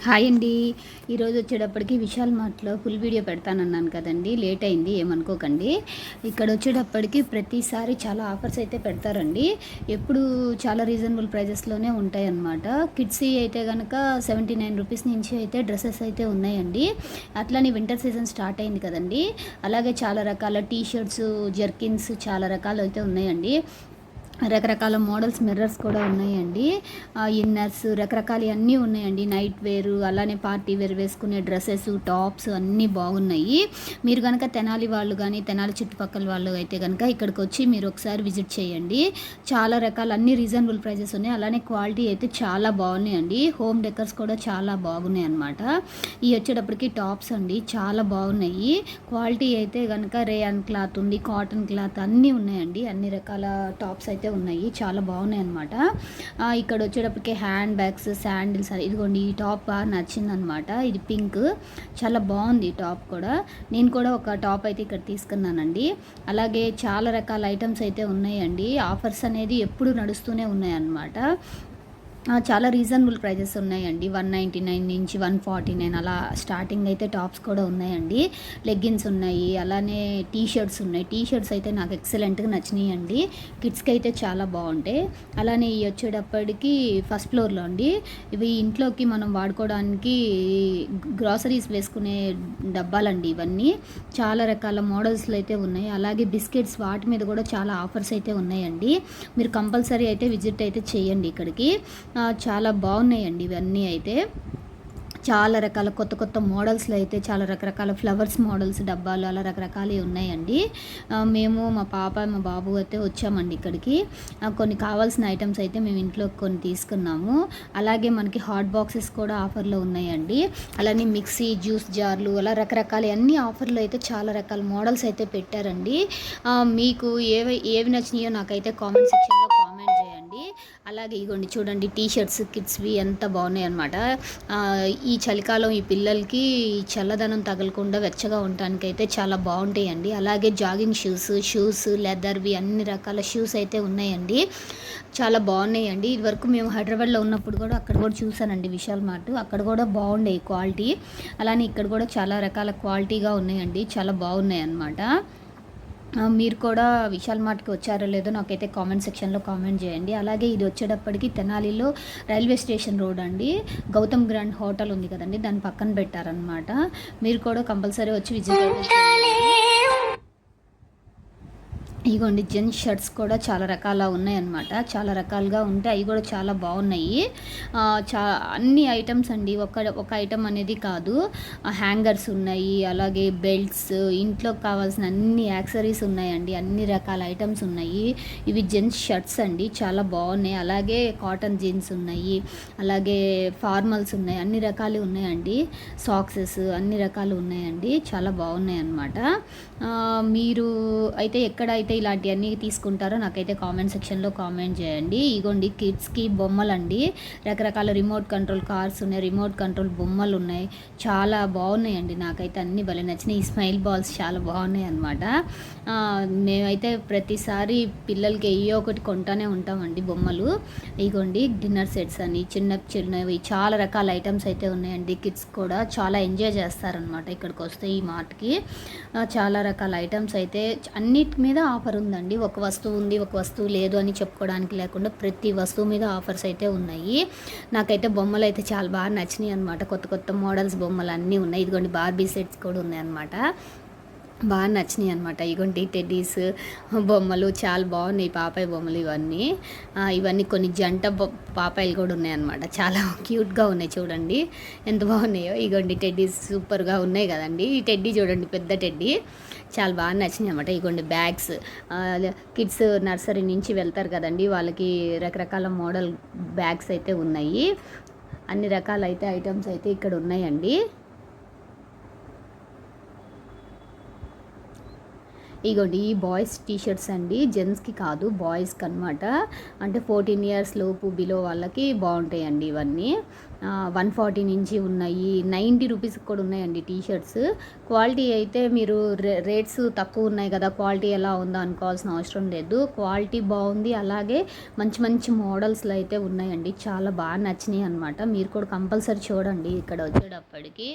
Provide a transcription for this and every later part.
Hi అండి. ఈరోజు వచ్చేటప్పటికి విశాల్ మార్ట్‌లో ఫుల్ వీడియో పెడతానన్నాను కదండీ! లేట్ అయింది ఏమనుకోకండి. ఇక్కడ వచ్చేటప్పటికి ప్రతిసారి చాలా ఆఫర్స్ అయితే పెడతారండి. ఎప్పుడు చాలా రీజనబుల్ ప్రైజెస్‌లోనే ఉంటాయన్నమాట. కిడ్స్‌యి అయితే గనక రూ. 79 నుంచి అయితే డ్రెసెస్ అయితే ఉన్నాయండి. అట్లనే వింటర్ సీజన్ స్టార్ట్ అయింది కదండీ! అలాగే చాలా రకాల టీ షర్ట్స్, జర్కిన్స్ చాలా రకాలైతే ఉన్నాయండి. రకరకాల మోడల్స్ మిర్రర్స్ కూడా ఉన్నాయండి. ఇన్నర్స్ రకరకాలయన్నీ ఉన్నాయండి. నైట్ వేరు, అలానే పార్టీ వేర్ వేసుకునే డ్రెస్సెస్, టాప్స్ అన్నీ బాగున్నాయి. మీరు కనుక తెనాలి వాళ్ళు కానీ, తెనాలి చుట్టుపక్కల వాళ్ళు అయితే కనుక ఇక్కడికి వచ్చి మీరు ఒకసారి విజిట్ చేయండి. చాలా రకాల అన్ని రీజనబుల్ ప్రైజెస్ ఉన్నాయి. అలానే క్వాలిటీ అయితే చాలా బాగున్నాయండి. హోమ్ డెకర్స్ కూడా చాలా బాగున్నాయి అన్నమాట. ఇవి వచ్చేటప్పటికి టాప్స్ అండి, చాలా బాగున్నాయి. క్వాలిటీ అయితే కనుక రేయాన్ క్లాత్ ఉంది, కాటన్ క్లాత్ అన్నీ ఉన్నాయండి. అన్ని రకాల టాప్స్ అయితే ఉన్నాయి, చాలా బాగున్నాయి అన్నమాట. ఇక్కడ వచ్చేటప్పటికి హ్యాండ్ బ్యాగ్స్, శాండిల్స్, ఇదిగోండి ఈ టాప్ బాగా నచ్చిందనమాట. ఇది పింక్, చాలా బాగుంది ఈ టాప్ కూడా. నేను కూడా ఒక టాప్ అయితే ఇక్కడ తీసుకున్నానండి. అలాగే చాలా రకాల ఐటమ్స్ అయితే ఉన్నాయండి. ఆఫర్స్ అనేది ఎప్పుడు నడుస్తూనే ఉన్నాయన్నమాట. చాలా రీజనబుల్ ప్రైజెస్ ఉన్నాయండి. 199 నుంచి 149 అలా స్టార్టింగ్ అయితే టాప్స్ కూడా ఉన్నాయండి. లెగ్గిన్స్ ఉన్నాయి, అలానే టీ షర్ట్స్ ఉన్నాయి. టీ షర్ట్స్ అయితే నాకు ఎక్సలెంట్గా నచ్చినాయండి. కిడ్స్కి అయితే చాలా బాగుంటాయి. అలానే ఇవి వచ్చేటప్పటికి ఫస్ట్ ఫ్లోర్లో అండి. ఇవి ఇంట్లోకి మనం వాడుకోవడానికి గ్రాసరీస్ వేసుకునే డబ్బాలండి ఇవన్నీ. చాలా రకాల మోడల్స్లో అయితే ఉన్నాయి. అలాగే బిస్కెట్స్, వాటి మీద కూడా చాలా ఆఫర్స్ అయితే ఉన్నాయండి. మీరు కంపల్సరీ అయితే విజిట్ అయితే చేయండి ఇక్కడికి. చాలా బాగున్నాయండి ఇవన్నీ అయితే. చాలా రకాల కొత్త కొత్త మోడల్స్లో అయితే చాలా రకరకాల ఫ్లవర్స్ మోడల్స్ డబ్బాలు అలా రకరకాలు ఉన్నాయండి. మేము మా పాప మా బాబు అయితే వచ్చామండి ఇక్కడికి. కొన్ని కావాల్సిన ఐటమ్స్ అయితే మేము ఇంట్లో కొన్ని తీసుకున్నాము. అలాగే మనకి హాట్ బాక్సెస్ కూడా ఆఫర్లో ఉన్నాయండి. అలానే మిక్సీ, జ్యూస్ జార్లు అలా రకరకాల అన్ని ఆఫర్లో అయితే చాలా రకాల మోడల్స్ అయితే పెట్టారండి. మీకు ఏవి నచ్చినాయో నాకైతే కామెంట్ సెక్షన్లో కామెంట్ చేయండి. అలాగే ఇగోండి చూడండి, టీ షర్ట్స్ కిడ్స్వి ఎంత బాగున్నాయి అనమాట. ఈ చలికాలం ఈ పిల్లలకి చల్లదనం తగలకుండా వెచ్చగా ఉండటానికైతే చాలా బాగుంటాయండి. అలాగే జాగింగ్ షూస్ లెదర్వి అన్ని రకాల షూస్ అయితే ఉన్నాయండి. చాలా బాగున్నాయండి. ఇదివరకు మేము హైదరాబాద్లో ఉన్నప్పుడు కూడా అక్కడ కూడా చూసానండి విశాల్ మార్ట్. అక్కడ కూడా బాగుండే క్వాలిటీ. అలానే ఇక్కడ కూడా చాలా రకాల క్వాలిటీగా ఉన్నాయండి, చాలా బాగున్నాయి అన్నమాట. మీరు కూడా విశాల్ మార్ట్‌కి వచ్చారో లేదో నాకైతే కామెంట్ సెక్షన్లో కామెంట్ చేయండి. అలాగే ఇది వచ్చేటప్పటికి తెనాలిలో రైల్వే స్టేషన్ రోడ్ అండి. గౌతమ్ గ్రాండ్ హోటల్ ఉంది కదండి, దాని పక్కన పెట్టారనమాట. మీరు కూడా కంపల్సరీ వచ్చి విజిట్ అయితే చేయండి. ఇగోండి జెంట్స్ షర్ట్స్ కూడా చాలా రకాల ఉన్నాయన్నమాట. చాలా రకాలుగా ఉంటాయి, అవి కూడా చాలా బాగున్నాయి. అన్ని ఐటమ్స్ అండి, ఒక ఐటమ్ అనేది కాదు. హ్యాంగర్స్ ఉన్నాయి, అలాగే బెల్ట్స్, ఇంట్లోకి కావాల్సిన అన్ని యాక్సరీస్ ఉన్నాయండి. అన్ని రకాల ఐటమ్స్ ఉన్నాయి. ఇవి జెంట్స్ షర్ట్స్ అండి, చాలా బాగున్నాయి. అలాగే కాటన్ జీన్స్ ఉన్నాయి, అలాగే ఫార్మల్స్ ఉన్నాయి, అన్ని రకాలు ఉన్నాయండి. సాక్సెస్ అన్ని రకాలు ఉన్నాయండి, చాలా బాగున్నాయి అన్నమాట. మీరు అయితే ఎక్కడైతే ఇలాంటివన్నీ తీసుకుంటారో నాకైతే కామెంట్ సెక్షన్లో కామెంట్ చేయండి. ఇగోండి కిడ్స్కి బొమ్మలండి, రకరకాల రిమోట్ కంట్రోల్ కార్స్ ఉన్నాయి, రిమోట్ కంట్రోల్ బొమ్మలు ఉన్నాయి, చాలా బాగున్నాయండి. నాకైతే అన్ని భలే నచ్చినాయి. ఈ స్మైల్ బాల్స్ చాలా బాగున్నాయి అన్నమాట. మేమైతే ప్రతిసారి పిల్లలకి ఏయో ఒకటి కొంటానే ఉంటామండి బొమ్మలు. ఇగోండి డిన్నర్ సెట్స్ అని చిన్నవి చాలా రకాల ఐటమ్స్ అయితే ఉన్నాయండి. కిడ్స్ కూడా చాలా ఎంజాయ్ చేస్తారనమాట ఇక్కడికి వస్తే ఈ మార్ట్కి. చాలా రకాల ఐటమ్స్ అయితే అన్నిటి మీద ఆఫర్ ఉందండి. ఒక వస్తువు ఉంది, ఒక వస్తువు లేదు అని చెప్పుకోవడానికి లేకుండా ప్రతి వస్తువు మీద ఆఫర్స్ అయితే ఉన్నాయి. నాకైతే బొమ్మలు అయితే చాలా బాగా నచ్చినాయి అనమాట. కొత్త కొత్త మోడల్స్ బొమ్మలు అన్నీ ఉన్నాయి. ఇదిగోండి బార్బీ సెట్స్ కూడా ఉన్నాయన్నమాట, బాగా నచ్చినాయి అనమాట. ఇగోండి టెడ్డీస్ బొమ్మలు చాలా బాగున్నాయి, పాపాయి బొమ్మలు ఇవన్నీ కొన్ని జంట పాపాయిలు కూడా ఉన్నాయన్నమాట. చాలా క్యూట్గా ఉన్నాయి, చూడండి ఎంత బాగున్నాయో. ఇగోండి టెడ్డీస్ సూపర్గా ఉన్నాయి కదండి. ఈ టెడ్డీ చూడండి, పెద్ద టెడ్డీ, చాలా బాగా నచ్చినాయి అనమాట. ఇగోండి బ్యాగ్స్, కిడ్స్ నర్సరీ నుంచి వెళ్తారు కదండి, వాళ్ళకి రకరకాల మోడల్ బ్యాగ్స్ అయితే ఉన్నాయి. అన్ని రకాల అయితే ఐటమ్స్ అయితే ఇక్కడ ఉన్నాయండి. ఇగోండి ఈ బాయ్స్ టీ షర్ట్స్ అండి, జెంట్స్కి కాదు బాయ్స్కి అనమాట. అంటే 14 ఇయర్స్ లోపు బిలో వాళ్ళకి బాగుంటాయండి ఇవన్నీ. 140 నుంచి ఉన్నాయి, 90 రూపీస్కి కూడా ఉన్నాయండి టీ షర్ట్స్. క్వాలిటీ అయితే మీరు రేట్స్ తక్కువ ఉన్నాయి కదా, క్వాలిటీ ఎలా ఉందో అనుకోవాల్సిన అవసరం లేదు. క్వాలిటీ బాగుంది, అలాగే మంచి మంచి మోడల్స్లో అయితే ఉన్నాయండి. చాలా బాగా నచ్చినాయి అనమాట. మీరు కూడా కంపల్సరీ చూడండి. ఇక్కడ వచ్చేటప్పటికి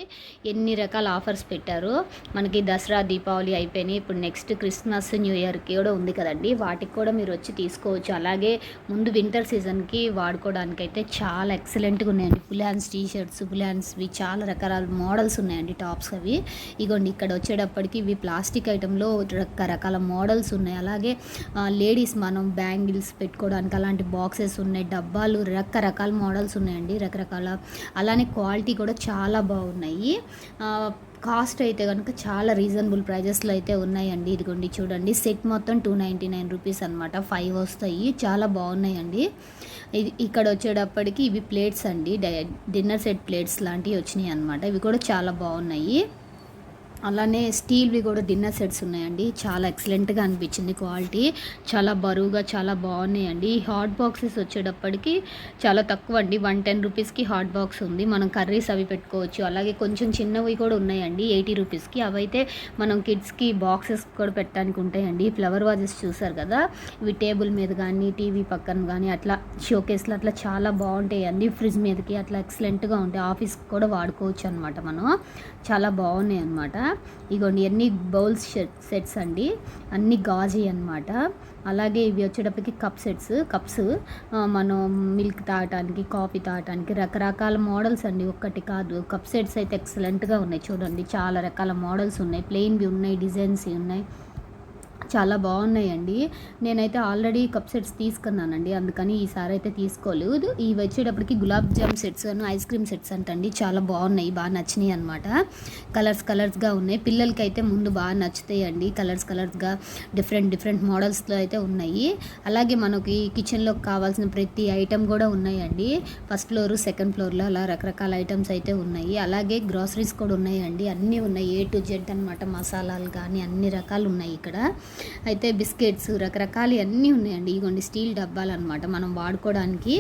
ఎన్ని రకాల ఆఫర్స్ పెట్టారు. మనకి దసరా, దీపావళి అయిపోయినాయి. ఇప్పుడు నెక్స్ట్ క్రిస్మస్, న్యూ ఇయర్కి కూడా ఉంది కదండి, వాటికి కూడా మీరు వచ్చి తీసుకోవచ్చు. అలాగే ముందు వింటర్ సీజన్కి వాడుకోవడానికి అయితే చాలా ఎక్సలెంట్గా ఉన్నాయండి. Full hands T shirts, full హ్యాండ్స్వి చాలా రకరకాల మోడల్స్ ఉన్నాయండి. టాప్స్ అవి ఇగోండి. ఇక్కడ వచ్చేటప్పటికి ఇవి ప్లాస్టిక్ ఐటెంలో రకరకాల మోడల్స్ ఉన్నాయి. అలాగే లేడీస్ మనం బ్యాంగిల్స్ పెట్టుకోవడానికి అలాంటి బాక్సెస్ ఉన్నాయి, డబ్బాలు, రకరకాల మోడల్స్ ఉన్నాయండి, రకరకాల. అలానే క్వాలిటీ కూడా చాలా బాగున్నాయి. కాస్ట్ అయితే కనుక చాలా రీజనబుల్ ప్రైజెస్లో అయితే ఉన్నాయండి. ఇదిగోండి చూడండి, సెట్ మొత్తం 299 రూపీస్ అనమాట. 5 వస్తాయి, చాలా బాగున్నాయండి. ఇక్కడ వచ్చేటప్పటికి ఇవి ప్లేట్స్ అండి, డిన్నర్ సెట్ ప్లేట్స్ లాంటివి వచ్చినాయి అనమాట. ఇవి కూడా చాలా బాగున్నాయి. అలానే స్టీల్వి కూడా డిన్నర్ సెట్స్ ఉన్నాయండి. చాలా ఎక్సలెంట్గా అనిపించింది. క్వాలిటీ చాలా బరువుగా చాలా బాగున్నాయండి. హాట్ బాక్సెస్ వచ్చేటప్పటికి చాలా తక్కువ అండి, 110 రూపీస్కి హాట్ బాక్స్ ఉంది. మనం కర్రీస్ అవి పెట్టుకోవచ్చు. అలాగే కొంచెం చిన్నవి కూడా ఉన్నాయండి 80 రూపీస్కి. అవైతే మనం కిడ్స్కి బాక్సెస్ కూడా పెట్టడానికి ఉంటాయండి. ఫ్లవర్ వాజెస్ చూసారు కదా, ఇవి టేబుల్ మీద కానీ టీవీ పక్కన కానీ అట్లా షోకేస్లో అట్లా చాలా బాగుంటాయండి. ఫ్రిడ్జ్ మీదకి అట్లా ఎక్సలెంట్గా ఉంటాయి. ఆఫీస్కి కూడా వాడుకోవచ్చు అనమాట. మనం చాలా బాగున్నాయి అనమాట. ఇగోండి అన్ని బౌల్స్ సెట్స్ అండి, అన్ని గాజీ అనమాట. అలాగే ఇవి వచ్చేటప్పటికి కప్స్ మనం మిల్క్ తాగటానికి, కాఫీ తాగటానికి రకరకాల మోడల్స్ అండి, ఒక్కటి కాదు. కప్ సెట్స్ అయితే ఎక్సలెంట్గా ఉన్నాయి చూడండి. చాలా రకాల మోడల్స్ ఉన్నాయి, ప్లెయిన్వి ఉన్నాయి, డిజైన్స్ ఉన్నాయి, చాలా బాగున్నాయండి. నేనైతే ఆల్రెడీ కప్ సెట్స్ తీసుకున్నానండి, అందుకని ఈసారి అయితే తీసుకోలేదు. ఇవి వచ్చేటప్పటికి గులాబ్ జామ్ సెట్స్ అని ఐస్ క్రీమ్ సెట్స్ అంటండి, చాలా బాగున్నాయి, బాగా నచ్చినాయి అనమాట. కలర్స్గా ఉన్నాయి. పిల్లలకి అయితే ముందు బాగా నచ్చుతాయండి. కలర్స్గా డిఫరెంట్ మోడల్స్లో అయితే ఉన్నాయి. అలాగే మనకి కిచెన్లో కావాల్సిన ప్రతి ఐటెం కూడా ఉన్నాయండి. ఫస్ట్ ఫ్లోర్, సెకండ్ ఫ్లోర్లో అలా రకరకాల ఐటమ్స్ అయితే ఉన్నాయి. అలాగే గ్రాసరీస్ కూడా ఉన్నాయండి, అన్నీ ఉన్నాయి, A to Z అనమాట. మసాలాలు కానీ అన్ని రకాలు ఉన్నాయి ఇక్కడ. అయితే బిస్కెట్స్ రకరకాలు అన్నీ ఉన్నాయండి. ఇగోండి స్టీల్ డబ్బాలు అనమాట, మనం వాడుకోవడానికి.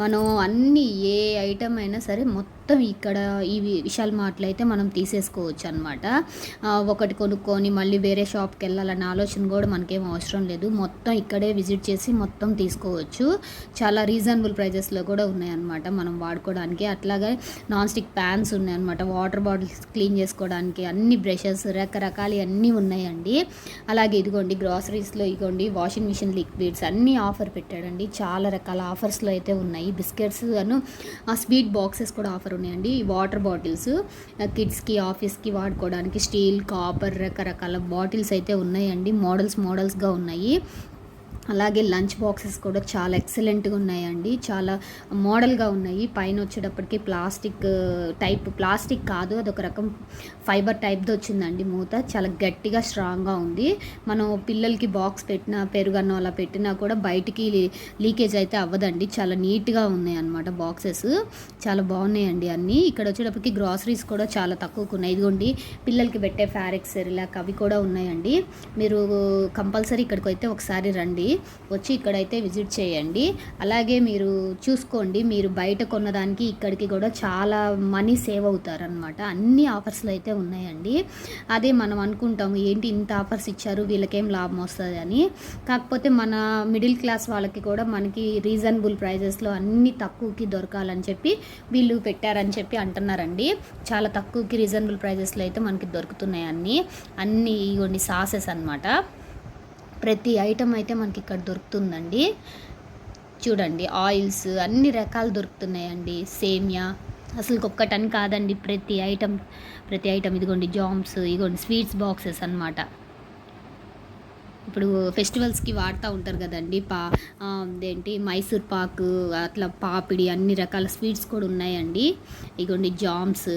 మనం అన్ని ఏ ఐటమ్ అయినా సరే మొత్తం ఇక్కడ ఈ విశాల్ మార్ట్లో అయితే మనం తీసేసుకోవచ్చు అనమాట. ఒకటి కొనుక్కొని మళ్ళీ వేరే షాప్కి వెళ్ళాలన్న ఆలోచన కూడా మనకేం అవసరం లేదు. మొత్తం ఇక్కడే విజిట్ చేసి మొత్తం తీసుకోవచ్చు. చాలా రీజనబుల్ ప్రైజెస్లో కూడా ఉన్నాయన్నమాట మనం వాడుకోవడానికి. అట్లాగే నాన్ స్టిక్ ప్యాన్స్ ఉన్నాయన్నమాట, వాటర్ బాటిల్స్ క్లీన్ చేసుకోవడానికి, అన్ని బ్రషెస్ రకరకాలు అన్నీ ఉన్నాయండి. అలాగే ఇదిగోండి గ్రాసరీస్లో ఇగోండి వాషింగ్ మిషన్ లిక్విడ్స్ అన్నీ ఆఫర్ పెట్టాడండి. చాలా రకాల ఆఫర్స్లో అయితే ఉన్నాయి. బిస్కెట్స్ అను స్వీట్ బాక్సెస్ కూడా ఆఫర్ ఉన్నాయండి. వాటర్ బాటిల్స్ కిడ్స్కి, ఆఫీస్కి వాడుకోవడానికి స్టీల్, కాపర్ రకరకాల బాటిల్స్ అయితే ఉన్నాయండి. మోడల్స్గా ఉన్నాయి. అలాగే లంచ్ బాక్సెస్ కూడా చాలా ఎక్సలెంట్గా ఉన్నాయండి, చాలా మోడల్గా ఉన్నాయి. పైన వచ్చేటప్పటికి ప్లాస్టిక్ కాదు, అదొక రకం ఫైబర్ టైప్ది వచ్చిందండి. మూత చాలా గట్టిగా స్ట్రాంగ్గా ఉంది. మనం పిల్లలకి బాక్స్ పెట్టినా, పెరుగన్నం అలా పెట్టినా కూడా బయటికి లీకేజ్ అయితే అవ్వదండి. చాలా నీట్గా ఉన్నాయి అన్నమాట బాక్సెస్, చాలా బాగున్నాయండి అన్నీ. ఇక్కడ వచ్చేటప్పటికి గ్రాసరీస్ కూడా చాలా తక్కువకు ఉన్నాయి. ఇదిగోండి పిల్లలకి పెట్టే ఫారెక్స్, సెరిలాక్ అవి కూడా ఉన్నాయండి. మీరు కంపల్సరీ ఇక్కడికి అయితే ఒకసారి రండి, వచ్చి ఇక్కడైతే విజిట్ చేయండి. అలాగే మీరు చూసుకోండి, మీరు బయట కొన్నదానికి ఇక్కడికి కూడా చాలా మనీ సేవ్ అవుతారనమాట. అన్ని ఆఫర్స్లో అయితే ఉన్నాయండి. అదే మనం అనుకుంటాము ఏంటి ఇంత ఆఫర్స్ ఇచ్చారు, వీళ్ళకేం లాభం వస్తుంది అని. కాకపోతే మన మిడిల్ క్లాస్ వాళ్ళకి కూడా మనకి రీజనబుల్ ప్రైజెస్లో అన్ని తక్కువకి దొరకాలని చెప్పి వీళ్ళు పెట్టారని చెప్పి అంటున్నారండి. చాలా తక్కువకి రీజనబుల్ ప్రైజెస్లో అయితే మనకి దొరుకుతున్నాయి అన్నీ ఇవన్నీ సాసెస్ అనమాట. ప్రతి ఐటమ్ అయితే మనకి ఇక్కడ దొరుకుతుందండి. చూడండి ఆయిల్స్ అన్ని రకాలు దొరుకుతున్నాయండి. సేమియా అసలు ఒక్కటని కాదండి, ప్రతి ఐటమ్ ఇదిగోండి జామ్స్, ఇదిగోండి స్వీట్స్ బాక్సెస్ అనమాట. ఇప్పుడు ఫెస్టివల్స్కి వాడుతూ ఉంటారు కదండి, అదేంటి మైసూర్ పాకు, అట్లా పాపిడి, అన్ని రకాల స్వీట్స్ కూడా ఉన్నాయండి. ఇదిగోండి జామ్స్,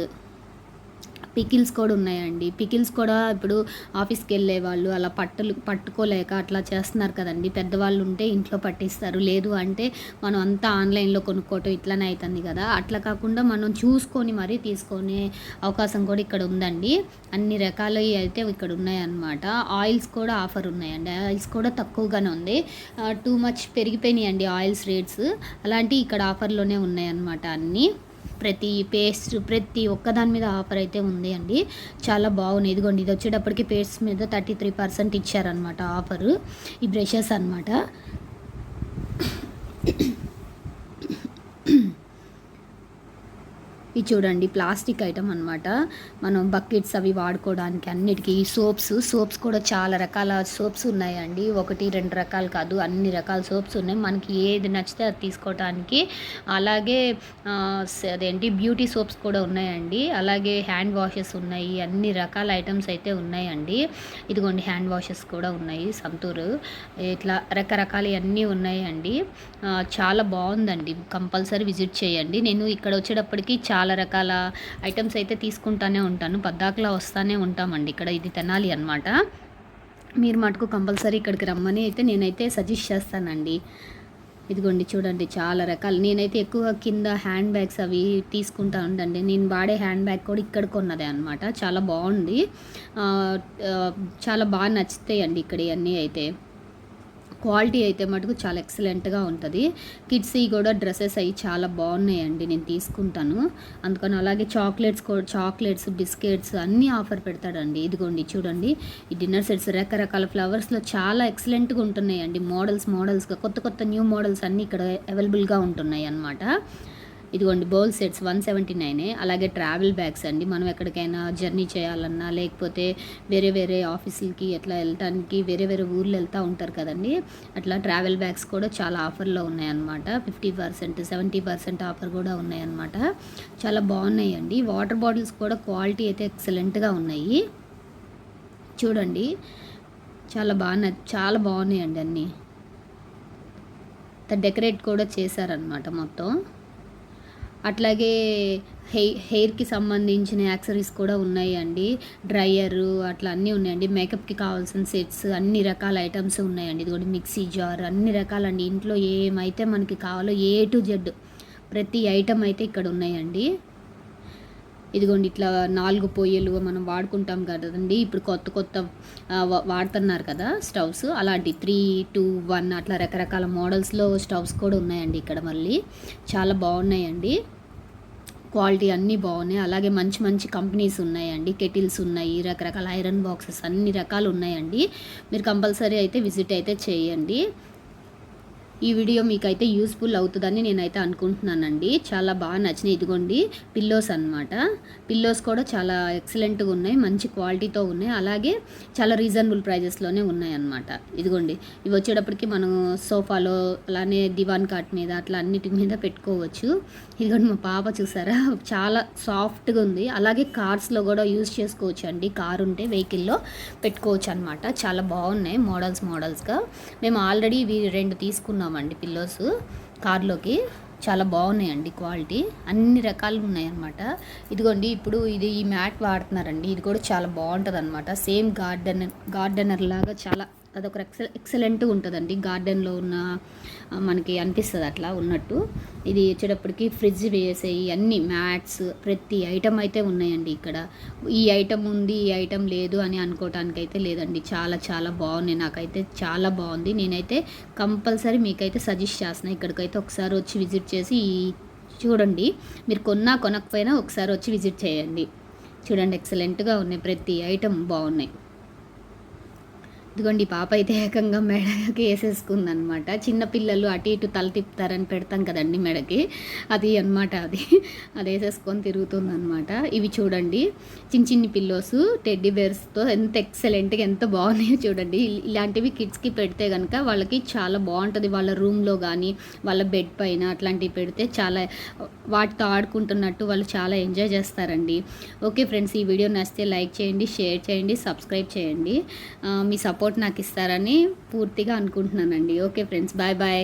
పికిల్స్ కూడా ఉన్నాయండి. పికిల్స్ కూడా ఇప్పుడు ఆఫీస్కి వెళ్ళే వాళ్ళు అలా పట్టుకోలేక అట్లా చేస్తున్నారు కదండి. పెద్దవాళ్ళు ఉంటే ఇంట్లో పట్టిస్తారు, లేదు అంటే మనం అంతా ఆన్లైన్లో కొనుక్కోవటం ఇట్లానే అవుతుంది కదా. అట్లా కాకుండా మనం చూసుకొని మరీ తీసుకునే అవకాశం కూడా ఇక్కడ ఉందండి. అన్ని రకాలవి అయితే ఇక్కడ ఉన్నాయన్నమాట. ఆయిల్స్ కూడా ఆఫర్ ఉన్నాయండి, ఆయిల్స్ కూడా తక్కువగానే ఉంది. టూ మచ్ పెరిగిపోయినాయండి ఆయిల్స్ రేట్స్, అలాంటివి ఇక్కడ ఆఫర్లోనే ఉన్నాయన్నమాట అన్నీ. ప్రతి పేస్ట్ ప్రతి ఒక్కదాని మీద ఆఫర్ అయితే ఉంది అండి. చాలా బాగున్నాయి. ఇదిగోండి, ఇది వచ్చేటప్పటికి పేస్ట్ మీద 33% ఇచ్చారనమాట ఆఫరు. ఈ బ్రషెస్ అనమాట. ఇది చూడండి, ప్లాస్టిక్ ఐటమ్ అనమాట. మనం బకెట్స్ అవి వాడుకోవడానికి అన్నిటికీ. సోప్స్ కూడా చాలా రకాల సోప్స్ ఉన్నాయండి. 1-2 రకాలు కాదు, అన్ని రకాల సోప్స్ ఉన్నాయి. మనకి ఏది నచ్చితే అది తీసుకోవడానికి. అలాగే అదేంటి బ్యూటీ సోప్స్ కూడా ఉన్నాయండి. అలాగే హ్యాండ్ వాషెస్ ఉన్నాయి. అన్ని రకాల ఐటమ్స్ అయితే ఉన్నాయండి. ఇదిగోండి, హ్యాండ్ వాషెస్ కూడా ఉన్నాయి. సంతూరు ఇట్లా రకరకాలు అన్నీ ఉన్నాయండి. చాలా బాగుందండి. కంపల్సరీ విజిట్ చేయండి. నేను ఇక్కడ వచ్చేటప్పటికి చాలా రకాల ఐటమ్స్ అయితే తీసుకుంటానే ఉంటాను. పద్దాకలా వస్తూనే ఉంటామండి ఇక్కడ. ఇది తెనాలి అనమాట. మీరు మటుకు కంపల్సరీ ఇక్కడికి రమ్మని అయితే నేనైతే సజెస్ట్ చేస్తానండి. ఇదిగోండి చూడండి, చాలా రకాలు. నేనైతే ఎక్కువ కింద హ్యాండ్ బ్యాగ్స్ అవి తీసుకుంటా ఉండండి. నేను వాడే హ్యాండ్ బ్యాగ్ కూడా ఇక్కడ కొన్నదే అనమాట. చాలా బాగుంది. చాలా బాగా నచ్చుతాయండి ఇక్కడ ఇవన్నీ అయితే. క్వాలిటీ అయితే మటుకు చాలా ఎక్సలెంట్గా ఉంటుంది. కిడ్స్ కూడా డ్రెస్సెస్ అవి చాలా బాగున్నాయండి. నేను తీసుకుంటాను అందుకని. అలాగే చాక్లెట్స్ బిస్కెట్స్ అన్నీ ఆఫర్ పెడతాడండి. ఇదిగోండి చూడండి, ఈ డిన్నర్ సెట్స్ రకరకాల ఫ్లవర్స్లో చాలా ఎక్సలెంట్గా ఉంటున్నాయండి. మోడల్స్గా కొత్త న్యూ మోడల్స్ అన్నీ ఇక్కడ అవైలబుల్గా ఉంటున్నాయి అన్నమాట. ఇదిగోండి, బౌల్ సెట్స్ 179. అలాగే ట్రావెల్ బ్యాగ్స్ అండి. మనం ఎక్కడికైనా జర్నీ చేయాలన్నా, లేకపోతే వేరే ఆఫీసులకి ఎట్లా వెళ్ళటానికి వేరే ఊర్లు వెళ్తూ ఉంటారు కదండి. అట్లా ట్రావెల్ బ్యాగ్స్ కూడా చాలా ఆఫర్లో ఉన్నాయన్నమాట. 50%, 70% ఆఫర్ కూడా ఉన్నాయన్నమాట. చాలా బాగున్నాయండి. వాటర్ బాటిల్స్ కూడా క్వాలిటీ అయితే ఎక్సలెంట్గా ఉన్నాయి. చూడండి, చాలా బాగున్నాయండి అన్నీ. డెకరేట్ కూడా చేశారనమాట మొత్తం. అట్లాగే హెయిర్కి సంబంధించిన యాక్సరీస్ కూడా ఉన్నాయండి. డ్రయరు అట్లా అన్నీ ఉన్నాయండి. మేకప్కి కావాల్సిన సెట్స్ అన్ని రకాల ఐటమ్స్ ఉన్నాయండి. ఇది కూడా మిక్సీ జార్ అన్ని రకాలండి. ఇంట్లో ఏమైతే మనకి కావాలో A to Z ప్రతి ఐటమ్ అయితే ఇక్కడ ఉన్నాయండి. ఇదిగోండి, ఇట్లా 4 పొయ్యిలు మనం వాడుకుంటాం కదండి. ఇప్పుడు కొత్త వాడుతున్నారు కదా స్టవ్స్, అలాంటి 3, 2, 1 అట్లా రకరకాల మోడల్స్లో స్టవ్స్ కూడా ఉన్నాయండి ఇక్కడ. మళ్ళీ చాలా బాగున్నాయండి. క్వాలిటీ అన్నీ బాగున్నాయి. అలాగే మంచి కంపెనీస్ ఉన్నాయండి. కెటిల్స్ ఉన్నాయి, రకరకాల ఐరన్ బాక్సెస్ అన్ని రకాలు ఉన్నాయండి. మీరు కంపల్సరీ అయితే విజిట్ అయితే చేయండి. ఈ వీడియో మీకైతే యూస్ఫుల్ అవుతుందని నేనైతే అనుకుంటున్నానండి. చాలా బాగా నచ్చినాయి. ఇదిగోండి, పిల్లోస్ అనమాట. పిల్లోస్ కూడా చాలా ఎక్సలెంట్గా ఉన్నాయి, మంచి క్వాలిటీతో ఉన్నాయి. అలాగే చాలా రీజనబుల్ ప్రైజెస్లోనే ఉన్నాయి అన్నమాట. ఇదిగోండి, ఇవి వచ్చేటప్పటికి మనం సోఫాలో అలానే దివాన్ కాట్ మీద అట్లా అన్నిటి మీద పెట్టుకోవచ్చు. ఇదిగోండి, మా పాప చూసారా, చాలా సాఫ్ట్గా ఉంది. అలాగే కార్స్లో కూడా యూజ్ చేసుకోవచ్చు అండి. కారు ఉంటే వెహికల్లో పెట్టుకోవచ్చు అనమాట. చాలా బాగున్నాయి మోడల్స్గా. మేము ఆల్రెడీ ఇవి 2 తీసుకున్నాం అండి పిల్లోస్ కార్లోకి. చాలా బాగున్నాయండి. క్వాలిటీ అన్ని రకాలు ఉన్నాయన్నమాట. ఇదిగోండి, ఇప్పుడు ఈ మ్యాట్ వాడుతున్నారండి. ఇది కూడా చాలా బాగుంటుంది అనమాట. సేమ్ గార్డెనర్ లాగా చాలా అదొక ఎక్సలెంట్గా ఉంటుందండి. గార్డెన్లో ఉన్న మనకి అనిపిస్తుంది అట్లా ఉన్నట్టు. ఇది వచ్చేటప్పటికి ఫ్రిడ్జ్ వేసేవి అన్ని మ్యాట్స్ ప్రతి ఐటమ్ అయితే ఉన్నాయండి ఇక్కడ. ఈ ఐటమ్ ఉంది, ఈ ఐటమ్ లేదు అని అనుకోవటానికి అయితే లేదండి. చాలా బాగున్నాయి. నాకైతే చాలా బాగుంది. నేనైతే కంపల్సరీ మీకైతే సజెస్ట్ చేస్తున్నాను. ఇక్కడికైతే ఒకసారి వచ్చి విజిట్ చేసి చూడండి. మీరు కొనకపోయినా ఒకసారి వచ్చి విజిట్ చేయండి. చూడండి, ఎక్సలెంట్గా ఉన్నాయి. ప్రతి ఐటమ్ బాగున్నాయి. ఇదిగోండి, పాప అయితే ఏకంగా మెడకి వేసేసుకుందనమాట. చిన్నపిల్లలు అటు ఇటు తల తిప్పుతారని పెడతాం కదండి మెడకి, అది అనమాట. అది వేసేసుకొని తిరుగుతుందనమాట. ఇవి చూడండి, చిన్ని పిల్లోస్ టెడ్డీ బేర్స్తో ఎంత ఎక్సలెంట్గా ఎంత బాగున్నాయో చూడండి. ఇలాంటివి కిడ్స్కి పెడితే కనుక వాళ్ళకి చాలా బాగుంటుంది. వాళ్ళ రూమ్లో కానీ వాళ్ళ బెడ్ పైన అట్లాంటివి పెడితే చాలా వాటితో ఆడుకుంటున్నట్టు వాళ్ళు చాలా ఎంజాయ్ చేస్తారండి. ఓకే ఫ్రెండ్స్, ఈ వీడియో నచ్చితే లైక్ చేయండి, షేర్ చేయండి, సబ్స్క్రైబ్ చేయండి. మీ సపోర్ట్ నాకు ఇస్తారని పూర్తిగా అనుకుంటున్నానండి. Okay friends, bye.